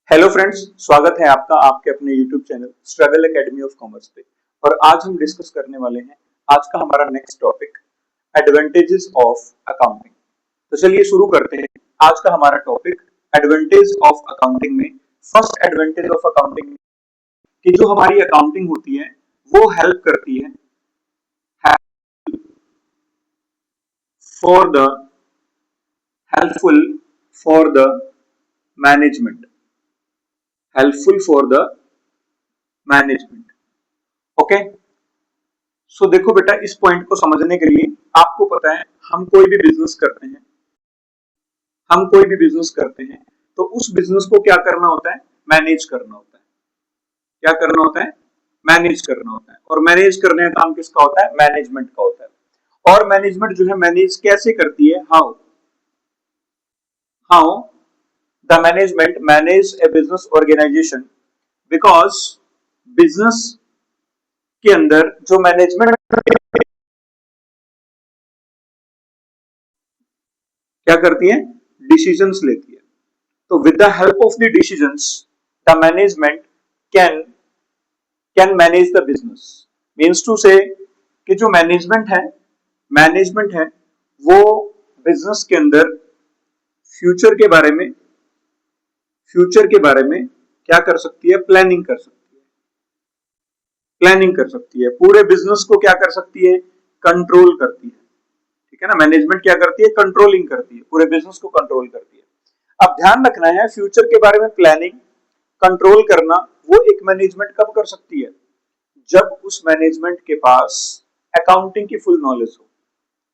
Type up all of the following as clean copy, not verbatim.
Hello friends, स्वागत है आपका आपके अपने YouTube channel struggle academy of commerce पे। और आज हम डिस्कस करने वाले हैं आज का हमारा next topic advantages of accounting. तो चलिए शुरू करते हैं। आज का हमारा टॉपिक एडवांटेज ऑफ अकाउंटिंग में फर्स्ट एडवांटेज ऑफ अकाउंटिंग कि जो हमारी अकाउंटिंग होती है वो हेल्प करती है for the helpful for the management helpful for the management. Okay, so देखो बेटा, इस पॉइंट को समझने के लिए आपको पता है हम कोई भी बिजनेस करते हैं तो उस बिजनेस को क्या करना होता है, मैनेज करना होता है। क्या करना होता है, मैनेज करना होता है। और मैनेज करने का काम किसका होता है, मैनेजमेंट का होता है। और मैनेजमेंट जो है मैनेज कैसे करती है, how how the management manage a business organisation, because business के अंदर जो मैनेजमेंट क्या करती है, डिसीजंस लेती है। तो with the help of the decisions the management can manage the business. Means to say कि जो मैनेजमेंट है वो बिजनेस के अंदर फ्यूचर के बारे में क्या कर सकती है, प्लानिंग कर सकती है। पूरे बिजनेस को क्या कर सकती है, कंट्रोल करती है। ठीक है ना, मैनेजमेंट क्या करती है, कंट्रोलिंग करती है, पूरे बिजनेस को कंट्रोल करती है। अब ध्यान रखना है, फ्यूचर के बारे में प्लानिंग कंट्रोल करना वो एक मैनेजमेंट कब कर सकती है, जब उस मैनेजमेंट के पास अकाउंटिंग की फुल नॉलेज हो।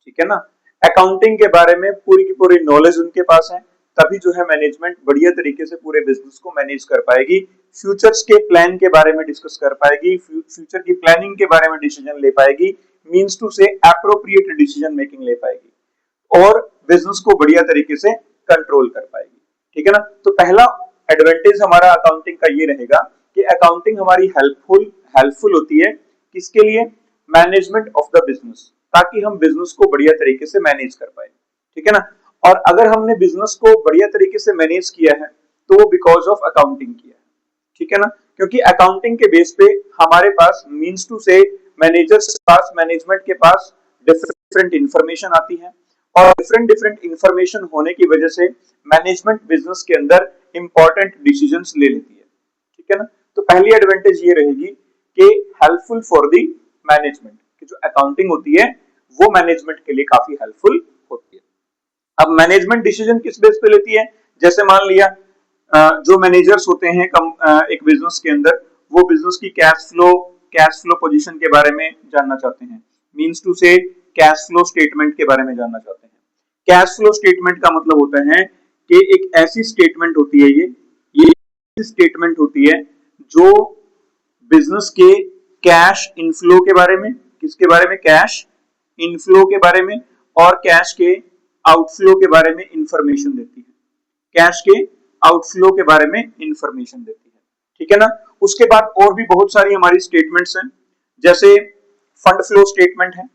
ठीक है ना, अकाउंटिंग के बारे में पूरी की पूरी नॉलेज उनके पास है, तभी जो है मैनेजमेंट बढ़िया तरीके से पूरे बिजनेस को मैनेज कर पाएगी, फ्यूचर्स के प्लान के बारे में डिस्कस कर पाएगी, फ्यूचर की प्लानिंग के बारे में डिसीजन ले पाएगी, मींस टू से एप्रोप्रिएट डिसीजन मेकिंग ले पाएगी और बिजनेस को बढ़िया तरीके से कंट्रोल कर पाएगी। ठीक है ना, तो पहला एडवांटेज हमारा अकाउंटिंग का ये रहेगा कि अकाउंटिंग हमारी हेल्पफुल होती है किसके लिए, मैनेजमेंट ऑफ द बिजनेस, ताकि हम बिजनेस को बढ़िया तरीके से मैनेज कर पाए। ठीक है ना, और अगर हमने बिजनेस को बढ़िया तरीके से मैनेज किया है तो वो बिकॉज ऑफ अकाउंटिंग किया है। ठीक है ना, क्योंकि अकाउंटिंग के बेस पे हमारे पास मींस टू से मैनेजर्स के पास, मैनेजमेंट के पास डिफरेंट इंफॉर्मेशन आती है और डिफरेंट इंफॉर्मेशन होने की वजह से मैनेजमेंट बिजनेस के अंदर इंपॉर्टेंट डिसीजंस ले लेती है। ठीक है ना, तो पहली एडवांटेज ये रहेगी कि हेल्पफुल फॉर द मैनेजमेंट, कि जो अकाउंटिंग होती है वो मैनेजमेंट के लिए काफी हेल्पफुल होती है। अब मैनेजमेंट डिसीजन किस बेस पे लेती है, जैसे मान लिया जो मैनेजर्स होते हैं एक बिजनेस के अंदर, वो बिजनेस की कैश फ्लो पोजीशन के बारे में जानना चाहते हैं, मींस टू से कैश फ्लो स्टेटमेंट के बारे में जानना चाहते हैं। कैश फ्लो स्टेटमेंट का मतलब होता है कि एक ऐसी स्टेटमेंट होती है, ये स्टेटमेंट होती है जो बिजनेस के कैश इनफ्लो के बारे में, किसके बारे में, कैश इनफ्लो के बारे में और कैश के आउटफ्लो के बारे में इंफॉर्मेशन देती है, कैश के आउटफ्लो के बारे में इंफॉर्मेशन देती है। ठीक है ना, उसके बाद और भी बहुत सारी हमारी स्टेटमेंट्स हैं, जैसे फंड फ्लो स्टेटमेंट है,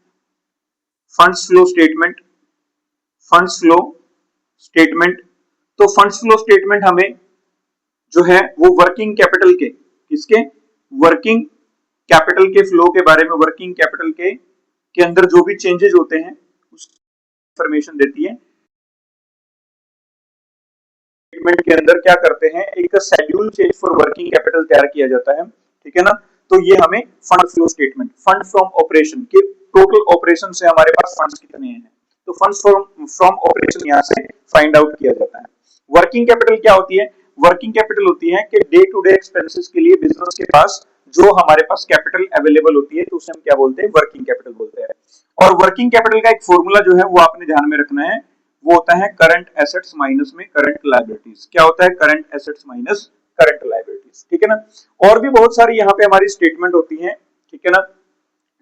funds flow statement, funds flow statement. तो फंड्स फ्लो स्टेटमेंट हमें जो है वो वर्किंग कैपिटल के, किसके, वर्किंग कैपिटल के फ्लो के बारे में, वर्किंग कैपिटल के अंदर जो भी चेंजेस होते हैं उस इंफॉर्मेशन देती है। स्टेटमेंट के अंदर क्या करते हैं, एक schedule change for working capital तैयार किया जाता है। ठीक है ना, तो ये हमें fund flow statement, fund from operation के टोटल ऑपरेशन से हमारे पास फंड्स कितने हैं, तो फंड्स फ्रॉम ऑपरेशन यहां से फाइंड आउट किया जाता है। वर्किंग कैपिटल क्या होती है, वर्किंग कैपिटल होती है कि डे टू डे एक्सपेंसेस के लिए बिजनेस के पास जो हमारे पास कैपिटल अवेलेबल होती है तो उसे हम क्या बोलते हैं, वर्किंग कैपिटल बोलते हैं। और वर्किंग कैपिटल का एक फॉर्मूला जो है वो आपने ध्यान में रखना है, वो होता है करंट एसेट्स माइनस में करंट लायबिलिटीज। क्या होता है, current assets minus current liabilities. ठीक है ना, और भी बहुत सारी यहाँ पे हमारी स्टेटमेंट होती है। ठीक है ना,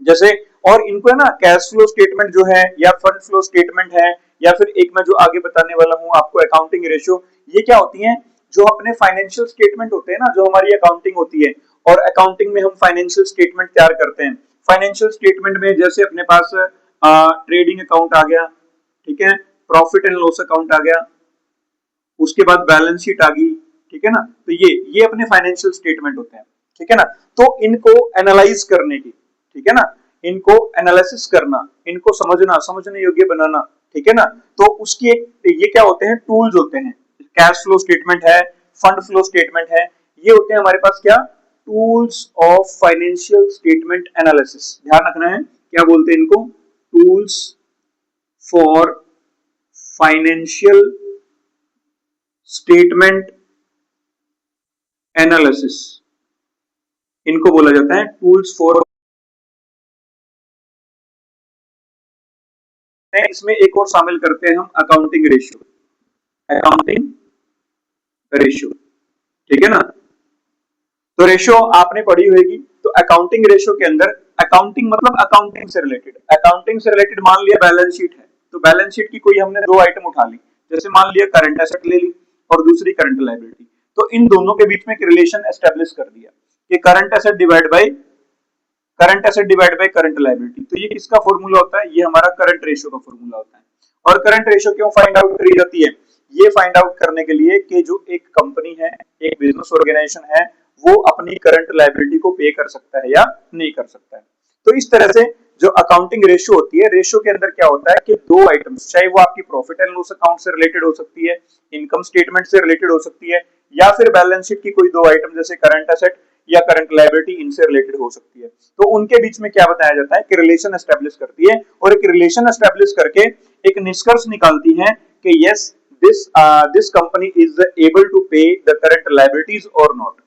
जैसे और इनको है ना कैश फ्लो स्टेटमेंट जो है या फंड फ्लो स्टेटमेंट है, या फिर एक मैं जो आगे बताने वाला हूं आपको अकाउंटिंग रेशियो, ये क्या होती हैं, जो अपने फाइनेंशियल स्टेटमेंट होते हैं ना, जो हमारी अकाउंटिंग होती है और अकाउंटिंग में हम फाइनेंशियल स्टेटमेंट तैयार करते हैं। फाइनेंशियल स्टेटमेंट में जैसे अपने पास ट्रेडिंग अकाउंट आ गया, ठीक है, प्रॉफिट एंड लॉस अकाउंट आ गया, उसके बाद बैलेंस शीट आ गई। ठीक है ना। तो ये अपने फाइनेंशियल स्टेटमेंट होते हैं, ठीक है ना। तो इनको एनालाइज करने की, ठीक है ना, इनको एनालिसिस करना, इनको समझना, समझने योग्य बनाना, ठीक है ना। तो उसकी एक ये क्या होते हैं, टूल्स होते हैं। कैश फ्लो स्टेटमेंट है, फंड फ्लो स्टेटमेंट है, ये होते हैं हमारे पास क्या, tools of financial statement analysis. ध्यान रखना है क्या बोलते हैं इनको, tools for financial statement analysis, इनको बोला जाता है टूल्स फॉर। इसमें एक और शामिल करते हैं हम अकाउंटिंग रेशियो, अकाउंटिंग रेशियो, ठीक है ना। तो रेशियो आपने पढ़ी होगी। तो अकाउंटिंग रेशियो के अंदर, अकाउंटिंग मतलब अकाउंटिंग से रिलेटेड, अकाउंटिंग से रिलेटेड मान लिया बैलेंस शीट है, तो बैलेंस शीट की कोई हमने दो आइटम उठा ली, जैसे मान लिया करंट एसेट ले ली और दूसरी करंट लायबिलिटी, तो इन दोनों के बीच में एक रिलेशन एस्टेब्लिश कर दिया कि current asset divide by current liability. तो ये किसका फॉर्मूला होता है, ये हमारा करंट रेशियो का फॉर्मूला होता है। और करंट रेशियो क्यों फाइंड आउट करी जाती है, ये फाइंड आउट करने के लिए कि जो एक कंपनी है, एक बिजनेस ऑर्गेनाइजेशन है, वो अपनी करंट लायबिलिटी को पे कर सकता है या नहीं कर सकता है। तो इस तरह से जो अकाउंटिंग रेशियो होती है, रेशियो के अंदर क्या होता है कि दो आइटम्स, चाहे वो आपकी प्रॉफिट एंड लॉस अकाउंट से रिलेटेड हो सकती है, इनकम स्टेटमेंट से रिलेटेड हो सकती है, या फिर बैलेंस शीट की कोई दो आइटम जैसे करंट एसेट या करंट लायबिलिटी, इनसे रिलेटेड हो सकती है। तो उनके बीच में क्या बताया जाता है कि रिलेशन एस्टेब्लिश करती है, और एक रिलेशन एस्टेब्लिश करके एक निष्कर्ष निकालती है कि yes this company is able to pay the current liabilities और नॉट।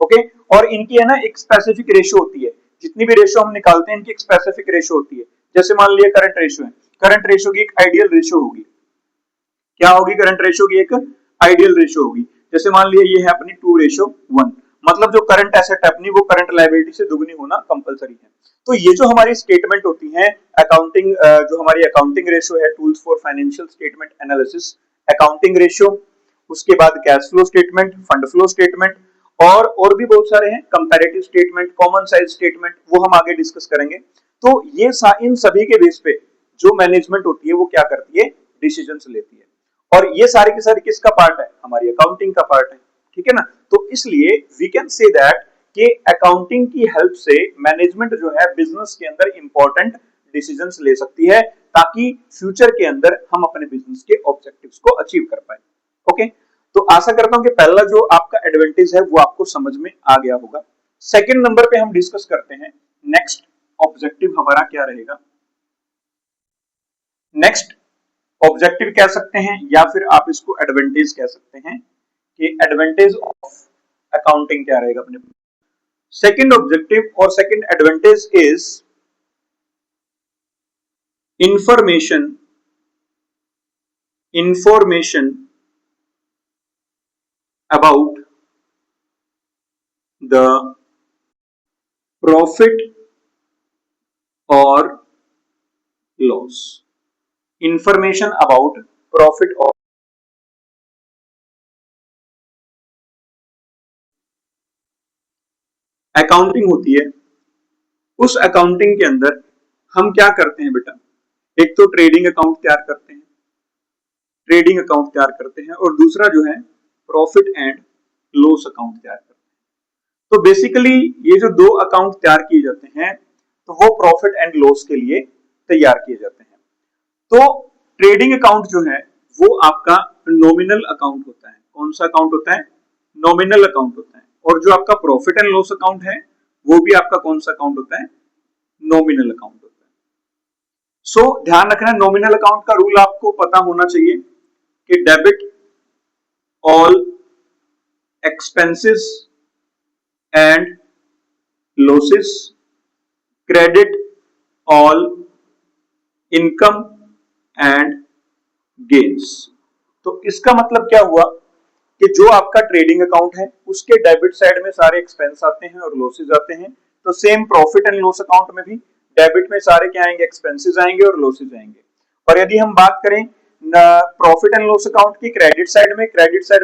ओके, और इनकी है ना एक स्पेसिफिक रेशियो होती है, जितनी भी रेशियो हम निकालते हैं इनकी एक स्पेसिफिक रेशियो होती है। जैसे मान लिया करंट रेशियो है, करंट रेशियो की एक आइडियल रेशियो होगी, क्या होगी, करंट रेशियो की एक आइडियल रेशियो होगी। जैसे मान लिया ये है अपनी 2:1, मतलब जो करंट एसेट है अपनी वो करंट लायबिलिटी से दुगनी होना कंपलसरी है। तो ये जो हमारी स्टेटमेंट होती है अकाउंटिंग, जो हमारी अकाउंटिंग रेशियो है, tools for financial statement analysis, accounting ratio, उसके बाद cash flow statement, fund flow statement, और भी बहुत सारे हैं, comparative statement, common size statement, वो हम आगे डिस्कस करेंगे। तो ये इन सभी के बेस पे जो मैनेजमेंट होती है वो क्या करती है, डिसीजंस लेती है। और ये सारे के सारे किसका पार्ट है, हमारी अकाउंटिंग का पार्ट है, ठीक है ना। तो इसलिए वी कैन से दैट कि अकाउंटिंग की हेल्प से मैनेजमेंट जो है बिजनेस के अंदर इंपॉर्टेंट डिसीजंस ले सकती है, ताकि फ्यूचर के अंदर हम अपने बिजनेस के ऑब्जेक्टिव्स को अचीव कर पाए। ओके, तो आशा करता हूं कि पहला जो आपका एडवांटेज है वो आपको समझ में आ गया होगा। सेकंड नंबर पे हम डिस्कस करते हैं नेक्स्ट ऑब्जेक्टिव हमारा क्या रहेगा। नेक्स्ट ऑब्जेक्टिव कह सकते हैं या फिर आप इसको एडवांटेज कह सकते हैं कि एडवांटेज ऑफ अकाउंटिंग क्या रहेगा अपने। सेकंड ऑब्जेक्टिव और second advantage is information about the profit और लॉस, इंफॉर्मेशन अबाउट प्रॉफिट और अकाउंटिंग होती है। उस अकाउंटिंग के अंदर हम क्या करते हैं बेटा, एक तो ट्रेडिंग अकाउंट तैयार करते हैं, ट्रेडिंग अकाउंट तैयार करते हैं, और दूसरा जो है प्रॉफिट एंड लॉस अकाउंट तैयार करते हैं। तो बेसिकली ये जो दो अकाउंट तैयार किए जाते हैं तो वो प्रॉफिट एंड लॉस के लिए तैयार किए जाते हैं। तो ट्रेडिंग अकाउंट जो है वो आपका नॉमिनल अकाउंट होता है। कौन सा अकाउंट होता है, नॉमिनल अकाउंट होता है। और जो आपका प्रॉफिट एंड लॉस अकाउंट है वो भी आपका कौन सा अकाउंट होता है, नॉमिनल अकाउंट होता है। सो ध्यान रखना, नॉमिनल अकाउंट का रूल आपको पता होना चाहिए कि debit all expenses and losses, credit all income and gains. तो इसका मतलब क्या हुआ कि जो आपका ट्रेडिंग अकाउंट है उसके डेबिट साइड में सारे एक्सपेंस आते हैं और लॉसेस आते हैं। तो same profit and loss account में भी डेबिट में सारे क्या आएंगे, एक्सपेंसेस आएंगे और लॉसेस आएंगे। और यदि हम बात करें प्रॉफिट एंड लॉस अकाउंट की क्रेडिट साइड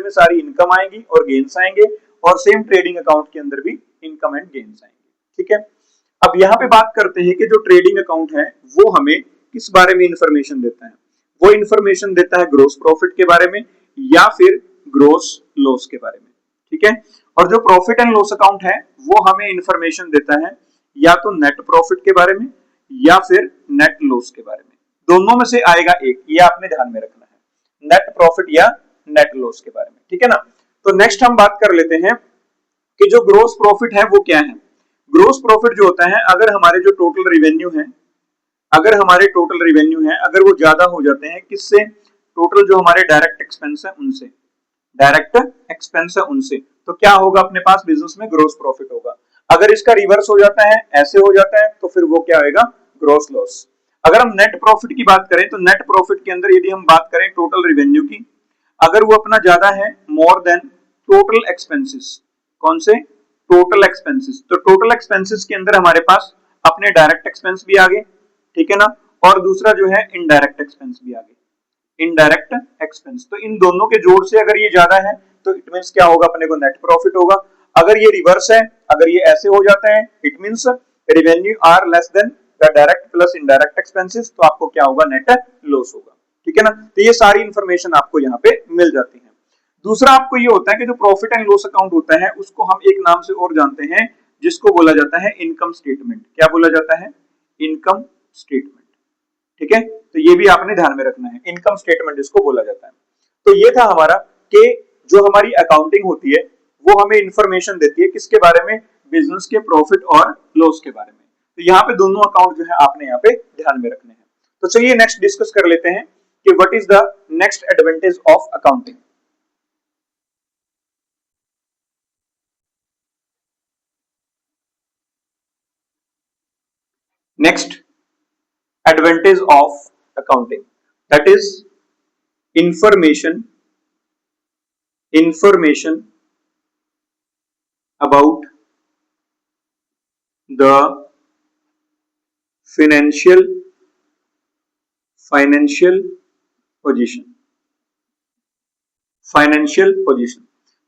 में सारी इनकम आएंगी और गेन्स आएंगे, और सेम ट्रेडिंग अकाउंट के अंदर भी इनकम एंड गेन्स आएंगे, ठीक है। अब यहाँ पे बात करते हैं कि जो ट्रेडिंग अकाउंट है वो हमें किस बारे में इंफॉर्मेशन देता है। वो इंफॉर्मेशन देता है ग्रोस प्रॉफिट के बारे में या फिर ग्रोस लॉस के बारे में। ठीक है। और जो प्रॉफिट एंड लॉस अकाउंट है वो हमें इंफॉर्मेशन देता है या तो नेट प्रॉफिट के बारे में या फिर नेट लॉस के बारे में, दोनों में से आएगा एक, ये आपने ध्यान में रखना है, नेट प्रॉफिट या नेट लॉस के बारे में, ठीक है ना। तो नेक्स्ट हम बात कर लेते हैं कि जो ग्रोस प्रॉफिट है वो क्या है। ग्रोस प्रॉफिट जो होता है, अगर हमारे जो टोटल रिवेन्यू है, अगर वो ज्यादा हो जाते हैं किससे, टोटल जो हमारे डायरेक्ट एक्सपेंस है उनसे, तो क्या होगा अपने पास बिजनेस में, ग्रोस प्रॉफिट होगा। अगर इसका रिवर्स हो जाता है, ऐसे हो जाता है, तो फिर वो क्या होगा, ग्रोस लॉस। अगर हम नेट प्रॉफिट की बात करें तो नेट प्रॉफिट के अंदर यदि हम बात करें टोटल रिवेन्यू की, अगर वो अपना ज्यादा है, मोर देन टोटल एक्सपेंसेस, कौन से, टोटल एक्सपेंसेस, तो टोटल एक्सपेंसेस के अंदर हमारे पास अपने डायरेक्ट एक्सपेंस भी आ गए, ठीक है ना, और दूसरा जो है इनडायरेक्ट एक्सपेंस भी आ गए, इनडायरेक्ट एक्सपेंस। तो इन दोनों के जोड़ से अगर ये ज्यादा है तो इट मींस क्या होगा, अपने को नेट प्रॉफिट होगा। अगर ये रिवर्स है, अगर ये ऐसे हो जाता है, it means revenue are less than the direct plus indirect expenses, तो आपको क्या होगा, नेट लॉस होगा, ठीक है ना। तो ये सारी इंफॉर्मेशन आपको यहाँ पे मिल जाती है। दूसरा आपको ये होता है कि जो प्रॉफिट एंड लॉस अकाउंट होता है उसको हम एक नाम से और जानते हैं, जिसको बोला जाता है इनकम स्टेटमेंट। क्या बोला जाता है, इनकम स्टेटमेंट, ठीक है। तो ये भी आपने ध्यान में रखना है, इनकम स्टेटमेंट इसको बोला जाता है। तो ये था हमारा कि जो हमारी अकाउंटिंग होती है वो हमें इंफॉर्मेशन देती है किसके बारे में, बिजनेस के प्रॉफिट और लॉस के बारे में। तो यहाँ पे दोनों अकाउंट जो है आपने यहाँ पे ध्यान में रखने हैं। तो चलिए नेक्स्ट डिस्कस कर लेते हैं कि what is the next advantage of accounting. Next advantage of accounting, that is information about the financial position.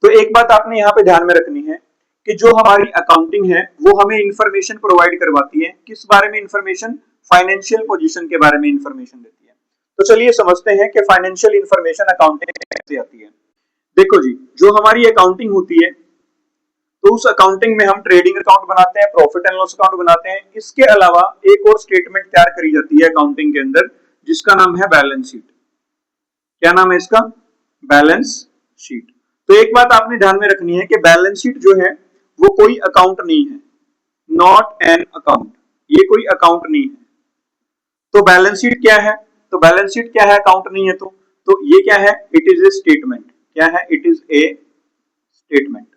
तो एक बात आपने यहाँ पे ध्यान में रखनी है कि जो हमारी अकाउंटिंग है वो हमें इंफॉर्मेशन प्रोवाइड करवाती है, किस बारे में इंफॉर्मेशन, फाइनेंशियल पोजीशन के बारे में इंफॉर्मेशन देती है। तो चलिए समझते हैं कि फाइनेंशियल इंफॉर्मेशन अकाउंटिंग कैसे आती है। देखो जी, जो हमारी अकाउंटिंग होती है तो उस अकाउंटिंग में हम ट्रेडिंग अकाउंट बनाते हैं, प्रॉफिट एंड लॉस अकाउंट बनाते हैं। इसके अलावा एक और स्टेटमेंट तैयार करी जाती है अकाउंटिंग के अंदर, जिसका नाम है बैलेंस शीट। क्या नाम है इसका, बैलेंस शीट। तो एक बात आपने ध्यान में रखनी है कि बैलेंस शीट जो है वो कोई अकाउंट नहीं है, नॉट एन अकाउंट, ये कोई अकाउंट नहीं है। तो बैलेंस शीट क्या है, तो बैलेंस शीट क्या है, अकाउंट नहीं है। तो ये क्या है, इट इज ए स्टेटमेंट। क्या है, इट इज ए स्टेटमेंट,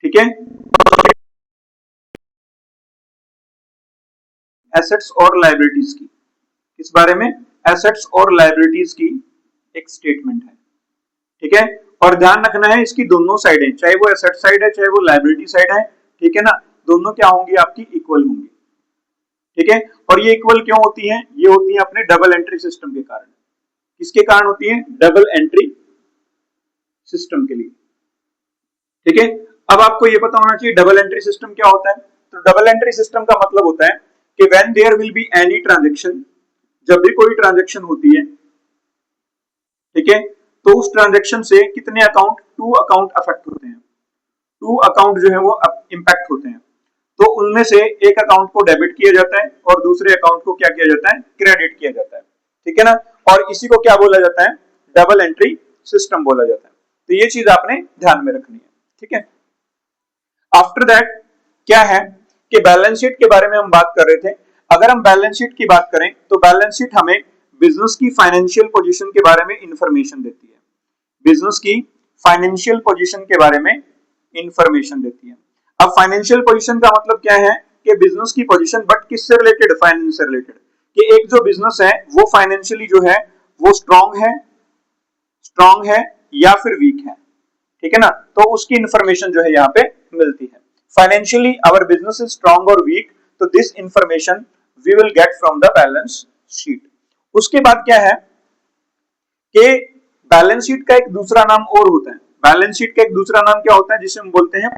ठीक है। एसेट्स और लायबिलिटीज की, किस बारे में, एसेट्स और लायबिलिटीज की एक स्टेटमेंट है, ठीक है। और ध्यान रखना है इसकी दोनों साइड है, चाहे वो एसेट साइड है चाहे वो लायबिलिटी साइड है, ठीक है ना, दोनों क्या होंगी, आपकी इक्वल होंगी, ठीक है। और ये इक्वल क्यों होती है, ये होती है अपने डबल एंट्री सिस्टम के कारण। किसके कारण होती है, डबल एंट्री सिस्टम के लिए, ठीक है। अब आपको ये पता होना चाहिए डबल एंट्री सिस्टम क्या होता है। तो डबल एंट्री सिस्टम का मतलब होता है कि when there will be any transaction, जब भी कोई ट्रांजैक्शन होती है, ठीक है, तो उस ट्रांजैक्शन से कितने अकाउंट, टू अकाउंट अफेक्ट होते हैं, टू अकाउंट जो है वो इंपैक्ट होते हैं। तो उनमें से एक अकाउंट को डेबिट किया जाता है और दूसरे अकाउंट को क्या किया जाता है, क्रेडिट किया जाता है, ठीक है ना। और इसी को क्या बोला जाता है, डबल एंट्री सिस्टम बोला जाता है। तो ये चीज आपने ध्यान में रखनी है, ठीक है। आफ्टर दैट क्या है कि बैलेंस शीट के बारे में हम बात कर रहे थे। अगर हम बैलेंस शीट की बात करें तो बैलेंस शीट हमें बिजनेस की फाइनेंशियल पोजीशन के बारे में इंफॉर्मेशन देती है, बिजनेस की फाइनेंशियल पोजीशन के बारे में इंफॉर्मेशन देती है। अब फाइनेंशियल पोजीशन का मतलब क्या है कि बिजनेस की पोजीशन, बट किससे रिलेटेड, फाइनेंस से रिलेटेड, कि एक जो बिजनेस है वो फाइनेंशियली जो है वो स्ट्रांग है या फिर वीक है, ठीक है ना। तो उसकी इंफॉर्मेशन जो है यहाँ पे मिलती है। Financially our business is strong और वीक, तो this information we will get from the balance sheet. उसके बाद क्या है कि बैलेंस शीट का एक दूसरा नाम और होता है, बैलेंस शीट का एक दूसरा नाम क्या होता है, जिसे हम बोलते हैं,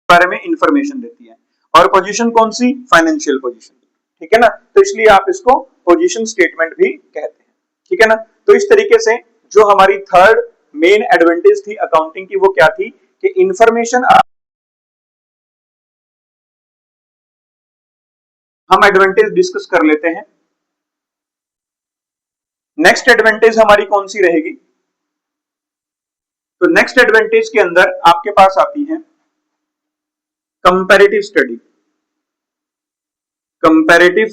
बारे में इंफॉर्मेशन देती है। और पोजीशन कौन सी, फाइनेंशियल पोजीशन, ठीक है ना। तो इसलिए आप इसको पोजीशन स्टेटमेंट भी कहते हैं, ठीक है ना। तो इस तरीके से जो हमारी थर्ड मेन एडवांटेज थी अकाउंटिंग की वो क्या थी कि इंफॉर्मेशन, हम एडवांटेज डिस्कस कर लेते हैं। नेक्स्ट एडवांटेज हमारी कौन सी रहेगी? तो नेक्स्ट एडवांटेज के अंदर आपके पास आती है कंपैरेटिव स्टडी। कंपैरेटिव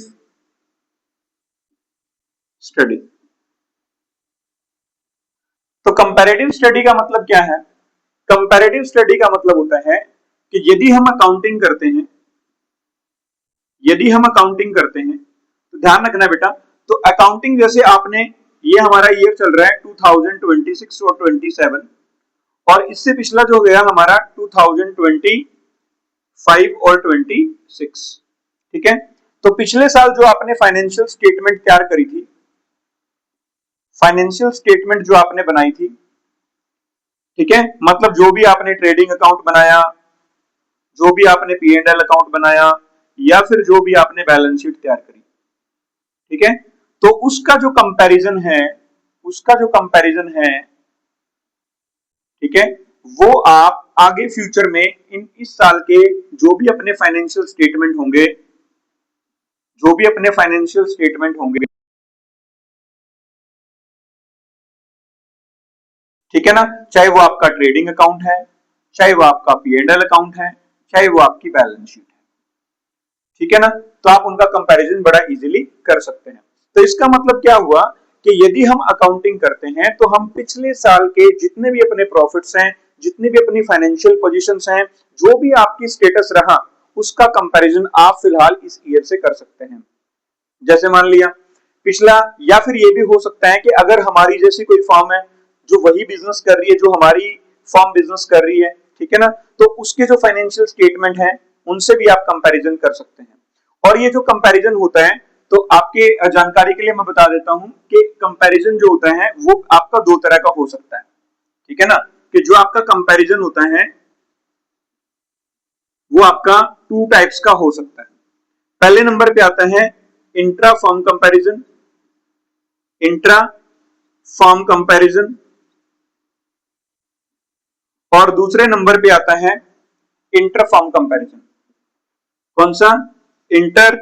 स्टडी, तो कंपैरेटिव स्टडी का मतलब क्या है? कंपैरेटिव स्टडी का मतलब होता है कि यदि हम अकाउंटिंग करते हैं, यदि हम अकाउंटिंग करते हैं तो ध्यान रखना बेटा, तो अकाउंटिंग जैसे आपने, ये हमारा ईयर चल रहा है 2026 और 27, और इससे पिछला जो गया हमारा 2025 और 26, ठीक है। तो पिछले साल जो आपने फाइनेंशियल स्टेटमेंट तैयार करी थी, फाइनेंशियल स्टेटमेंट जो आपने बनाई थी, ठीक है, मतलब जो भी आपने ट्रेडिंग अकाउंट बनाया, जो भी आपने पी एंड एल अकाउंट बनाया, या फिर जो भी आपने बैलेंस शीट तैयार करी, ठीक है, तो उसका जो कंपैरिजन है, उसका जो कंपैरिजन है, ठीक है, वो आप आगे फ्यूचर में इस साल के जो भी अपने फाइनेंशियल स्टेटमेंट होंगे, जो भी अपने फाइनेंशियल स्टेटमेंट होंगे, ठीक है ना, चाहे वो आपका ट्रेडिंग अकाउंट है, चाहे वो आपका पी एंड एल अकाउंट है, चाहे वो आपकी बैलेंस शीट है, ठीक है ना, तो आप उनका कंपैरिजन बड़ा इजीली कर सकते हैं। तो इसका मतलब क्या हुआ कि यदि हम अकाउंटिंग करते हैं तो हम पिछले साल के जितने भी अपने प्रॉफिट्स हैं, जितनी भी अपनी फाइनेंशियल पोजीशंस हैं, जो भी आपकी स्टेटस रहा, उसका कंपैरिजन आप फिलहाल इस ईयर से कर सकते हैं। जैसे मान लिया पिछला, या फिर ये भी हो सकता है कि अगर हमारी जैसी कोई फर्म है जो वही बिजनेस कर रही है जो हमारी फर्म बिजनेस कर रही है, ठीक है ना, तो उसके जो फाइनेंशियल स्टेटमेंट है उनसे भी आप कंपैरिजन कर सकते हैं। और ये जो कंपैरिजन होता है, तो आपके जानकारी के लिए मैं बता देता हूं कि कंपैरिजन जो होता है वो आपका दो तरह का हो सकता है, ठीक है ना, कि जो आपका कंपैरिजन होता है वो आपका टू टाइप्स का हो सकता है। पहले नंबर पे आता है intra firm comparison, intra firm comparison, और दूसरे नंबर पे आता है इंटर फर्म कंपैरिजन। कौन सा? इंटर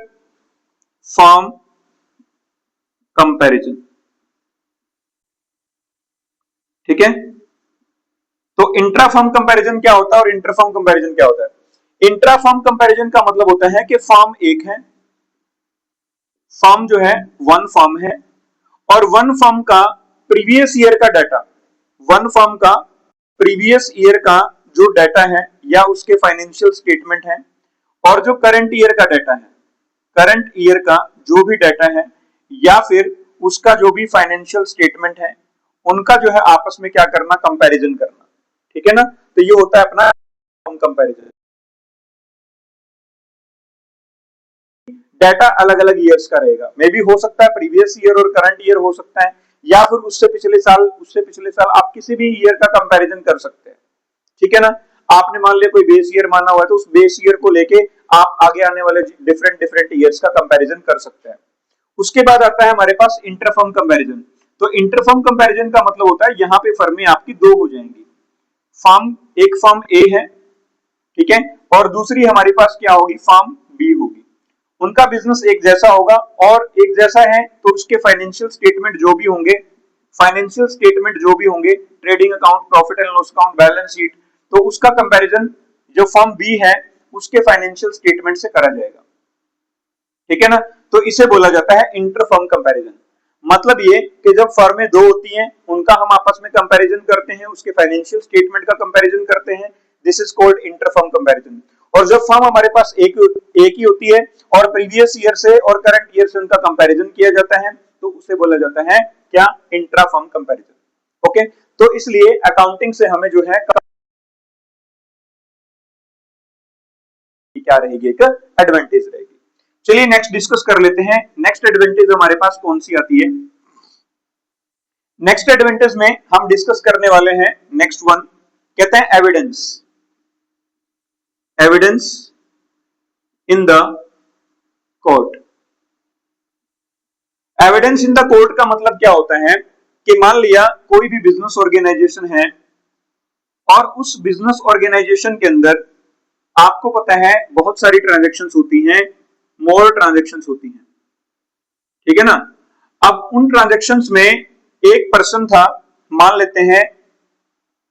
फर्म कंपैरिजन, ठीक है। तो इंट्रा फर्म कंपैरिजन क्या होता है और इंटर फर्म कंपैरिजन क्या होता है? इंट्रा फर्म कंपैरिजन का मतलब होता है कि फर्म एक है, फर्म जो है वन फर्म है, और वन फर्म का प्रीवियस ईयर का डाटा, वन फर्म का प्रीवियस ईयर का जो डाटा है या उसके फाइनेंशियल स्टेटमेंट है, और जो करंट ईयर का डाटा है, करंट ईयर का जो भी डाटा है या फिर उसका जो भी फाइनेंशियल स्टेटमेंट है, उनका जो है आपस में क्या करना? कंपैरिजन करना, ठीक है ना। तो ये होता है अपना कंपैरिजन। डाटा अलग अलग ईयर्स का रहेगा, मे बी हो सकता है प्रीवियस ईयर और करंट ईयर हो सकता है, या फिर उससे पिछले साल आप किसी भी ईयर का कंपैरिजन कर सकते हैं, ठीक है ना। आपने मान लिया कोई बेस ईयर माना हुआ है तो उस बेस ईयर को लेके आप आगे आने वाले डिफरेंट डिफरेंट ईयर्स का कंपैरिजन कर सकते हैं। उसके बाद आता है हमारे पास इंटरफर्म कंपैरिजन। तो इंटरफर्म कंपैरिजन का मतलब होता है यहाँ पे फर्में आपकी दो हो जाएंगी, फर्म, एक फर्म ए है, ठीक है, और दूसरी हमारे पास क्या होगी? फर्म बी होगी। उनका बिजनेस एक जैसा होगा, और एक जैसा है तो उसके फाइनेंशियल स्टेटमेंट जो भी होंगे, फाइनेंशियल स्टेटमेंट जो भी होंगे, trading account, profit and loss account, balance sheet, तो उसका कंपैरिजन जो फर्म बी है उसके फाइनेंशियल स्टेटमेंट से करा जाएगा, ठीक है ना। तो इसे बोला जाता है इंटर फर्म कंपैरिजन। मतलब ये कि जब फर्में दो होती हैं उनका हम आपस में कंपैरिजन करते हैं, उसके फाइनेंशियल स्टेटमेंट का कंपैरिजन करते हैं, this is called inter firm comparison. और जब फर्म हमारे पास एक ही होती है और प्रीवियस ईयर से और करंट ईयर से उनका कंपैरिजन किया जाता है, तो उसे बोला जाता है क्या? Intra firm comparison. ओके, तो इसलिए अकाउंटिंग से हमें जो है क्या रहेगी? एक एडवांटेज रहेगी। चलिए नेक्स्ट डिस्कस कर लेते हैं, नेक्स्ट एडवांटेज हमारे पास कौन सी आती है। नेक्स्ट एडवांटेज में हम डिस्कस करने वाले हैं नेक्स्ट वन, कहते हैं evidence. Evidence in the court. Evidence in the court का मतलब क्या होता है कि मान लिया कोई भी बिजनेस ऑर्गेनाइजेशन है और उस बिजनेस ऑर्गेनाइजेशन के अंदर आपको पता है बहुत सारी ट्रांजैक्शंस होती हैं, मोर ट्रांजैक्शंस होती हैं, ठीक है ना। अब उन ट्रांजैक्शंस में एक पर्सन था, मान लेते हैं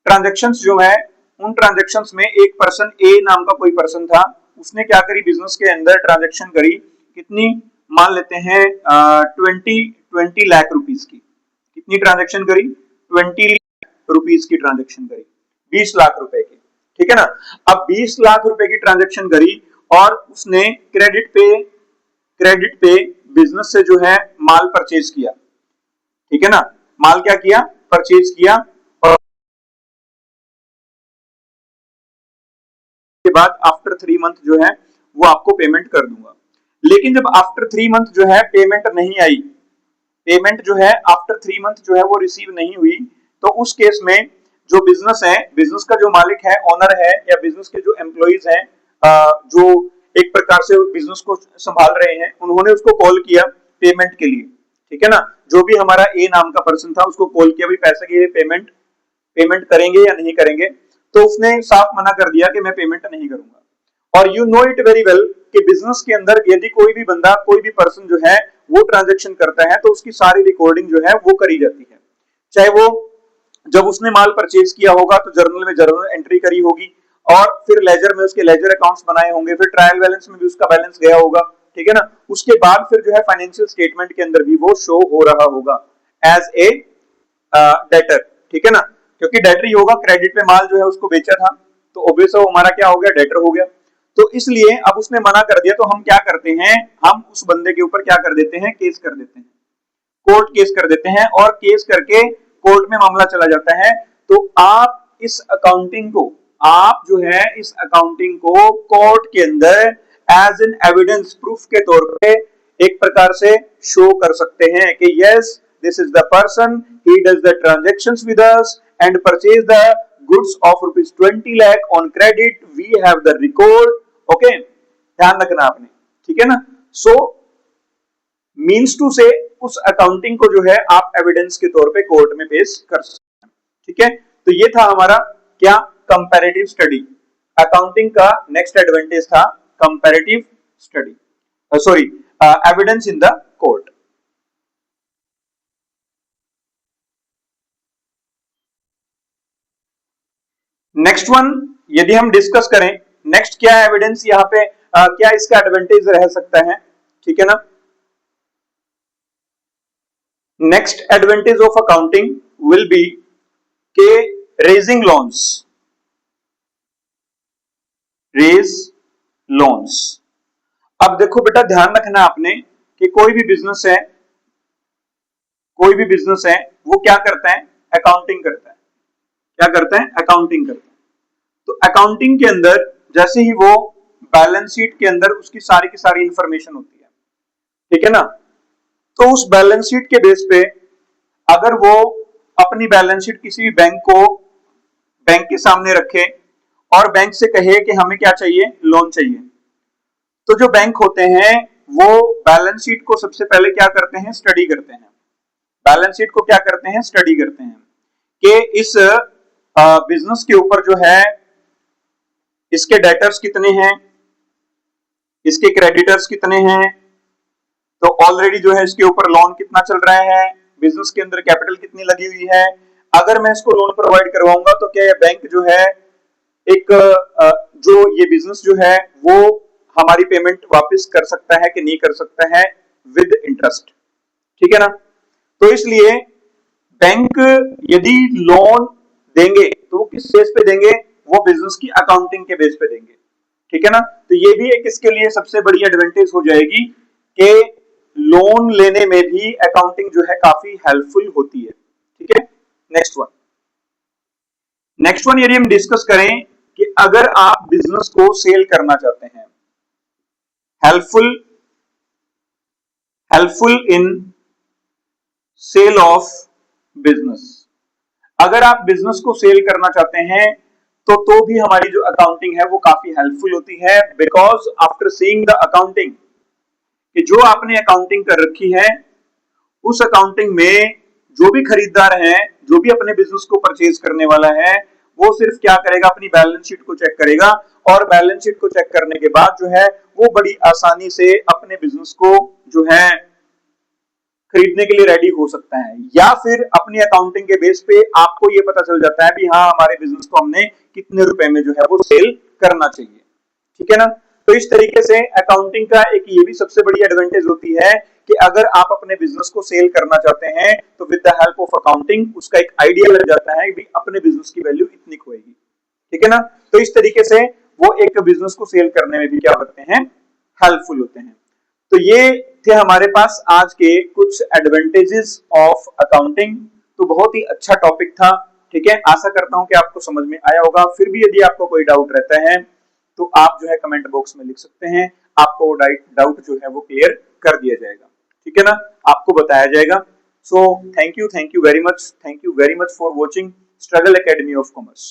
ट्रांजैक्शंस जो है उन ट्रांजैक्शंस में एक पर्सन ए नाम का कोई पर्सन था, उसने क्या करी बिजनेस के अंदर ट्रांजैक्शन करी, कितनी, मान लेते हैं 20 लाख रुपीस की, कितनी ट्रांजैक्शन करी, 20 लाख रुपीस की ट्रांजैक्शन करी, 20 लाख रुपए की, ठीक है ना। अब 20 लाख रुपए की ट्रांजैक्शन करी और उसने क्रेडिट पे बिजनेस से जो है माल परचेज किया, ठीक है ना, माल क्या किया, परचेज किया, और के बाद आफ्टर 3 मंथ जो है वो आपको पेमेंट कर दूंगा। लेकिन जब आफ्टर 3 मंथ जो है पेमेंट नहीं आई, पेमेंट जो है आफ्टर 3 मंथ जो है वो रिसीव नहीं हुई, तो उस केस में जो बिजनेस है, बिजनेस का जो मालिक है, ओनर है, या बिजनेस के जो एम्प्लॉइज हैं, जो एक प्रकार से बिजनेस को संभाल रहे हैं, उन्होंने उसको कॉल किया पेमेंट के लिए, ठीक है ना। जो भी हमारा ए नाम का पर्सन था उसको कॉल किया, भाई पैसे की पेमेंट करेंगे या नहीं करेंगे, तो उसने साफ मना कर दिया कि मैं पेमेंट नहीं करूंगा। और you know it very well कि बिजनेस के अंदर यदि कोई भी बंदा, कोई भी पर्सन जो है वो ट्रांजैक्शन करता है तो उसकी सारी रिकॉर्डिंग जो है वो करी जाती है, चाहे वो जब उसने माल परचेज किया होगा तो जर्नल में जर्नल एंट्री करी होगी, और फिर लेजर में उसके लेजर अकाउंट्स बनाए होंगे, फिर ट्रायल बैलेंस में भी उसका बैलेंस गया होगा, ठीक है ना। उसके बाद फिर जो है फाइनेंशियल स्टेटमेंट के अंदर भी वो शो हो रहा होगा एज ए डेटर, ठीक है ना, क्योंकि डेटर ही होगा, क्रेडिट पे माल जो है उसको बेचा था, तो ऑब्वियस वो हमारा क्या हो गया, डेटर हो गया। तो इसलिए अब उसने मना कर दिया, तो हम क्या करते हैं, हम उस बंदे के ऊपर क्या कर देते हैं, केस कर देते हैं, कोर्ट केस कर देते हैं, और केस करके कोर्ट में मामला चला जाता है। तो आप इस अकाउंटिंग को, आप जो है इस अकाउंटिंग को कोर्ट के अंदर एज एन एविडेंस प्रूफ के तौर पे एक प्रकार से शो कर सकते हैं कि yes this is the person, he does the transactions with us and purchase the goods of ₹20 lakh on credit, we have the record, okay, ध्यान रखना आपने, ठीक है ना। सो मीन्स टू से उस अकाउंटिंग को जो है आप एविडेंस के तौर पे कोर्ट में पेश कर सकते हैं, ठीक है। तो ये था हमारा क्या, कंपैरेटिव स्टडी। अकाउंटिंग का नेक्स्ट एडवांटेज था comparative study, sorry evidence in the court. Next one यदि हम डिस्कस करें, नेक्स्ट क्या एविडेंस यहाँ पे क्या इसका एडवांटेज रह सकता है, ठीक है ना। Next advantage of accounting will be के रेजिंग लोन्स, रेज लोन्स। अब देखो बेटा ध्यान रखना आपने कि कोई भी बिजनेस है, कोई भी बिजनेस है वो क्या करता है, अकाउंटिंग करता है, क्या करता है, अकाउंटिंग करता है। तो अकाउंटिंग के अंदर जैसे ही वो बैलेंस शीट के अंदर उसकी सारी की सारी इंफॉर्मेशन होती है, ठीक है ना, तो उस बैलेंस शीट के बेस पे अगर वो अपनी बैलेंस शीट किसी भी बैंक के सामने रखे और बैंक से कहे कि हमें क्या चाहिए, लोन चाहिए, तो जो बैंक होते हैं वो बैलेंस शीट को सबसे पहले क्या करते हैं, स्टडी करते हैं, बैलेंस शीट को क्या करते हैं, स्टडी करते हैं कि इस बिजनेस के ऊपर जो है इसके डेटर्स कितने हैं, इसके क्रेडिटर्स कितने हैं, तो ऑलरेडी जो है इसके ऊपर लोन कितना चल रहा है, बिजनेस के अंदर कैपिटल कितनी लगी हुई है, अगर मैं इसको लोन प्रोवाइड करवाऊंगा तो क्या ये बैंक जो है एक जो ये बिजनेस जो है वो हमारी पेमेंट वापस कर सकता है कि नहीं कर सकता है विद इंटरेस्ट, ठीक है ना। तो इसलिए बैंक यदि लोन देंगे तो वो किस बेस पे देंगे, वो बिजनेस की अकाउंटिंग के बेस पे देंगे, ठीक है ना। तो ये भी एक इसके लिए सबसे बड़ी एडवांटेज हो जाएगी कि लोन लेने में भी अकाउंटिंग जो है काफी हेल्पफुल होती है, ठीक है। नेक्स्ट वन यदि हम डिस्कस करें कि अगर आप बिजनेस को सेल करना चाहते हैं, helpful in sale of business, अगर आप बिजनेस को सेल करना चाहते हैं तो भी हमारी जो अकाउंटिंग है वो काफी हेल्पफुल होती है, because after seeing the accounting, कि जो आपने अकाउंटिंग कर रखी है उस अकाउंटिंग में जो भी खरीदार है, जो भी अपने बिजनेस को परचेज करने वाला है, वो सिर्फ क्या करेगा, अपनी बैलेंस शीट को चेक करेगा और बैलेंस शीट को चेक करने के बाद जो है वो बड़ी आसानी से अपने बिजनेस को जो है खरीदने के लिए रेडी हो सकता है। या फिर अपनी अकाउंटिंग के बेस पे आपको ये पता चल जाता है भी हाँ हमारे बिजनेस को हमने कितने रुपए में जो है वो सेल करना चाहिए, ठीक है ना। तो इस तरीके से अकाउंटिंग का एक ये भी सबसे बड़ी एडवांटेज होती है कि अगर आप अपने बिजनेस को सेल करना चाहते हैं तो with the help of accounting उसका एक आइडिया लग जाता है कि अपने बिजनेस की वैल्यू इतनी होगी, ठीक है ना। तो इस तरीके से वो एक बिजनेस को सेल करने में भी क्या करते हैं, हेल्पफुल होते हैं। तो ये थे हमारे पास आज के कुछ एडवांटेजेस ऑफ अकाउंटिंग। तो बहुत ही अच्छा टॉपिक था, ठीक है। आशा करता हूं कि आपको समझ में आया होगा। फिर भी यदि आपको कोई डाउट रहता है तो आप जो है कमेंट बॉक्स में लिख सकते हैं, आपको वो डाउट जो है वो क्लियर कर दिया जाएगा, ठीक है ना, आपको बताया जाएगा। So thank you very much for watching struggle academy of commerce.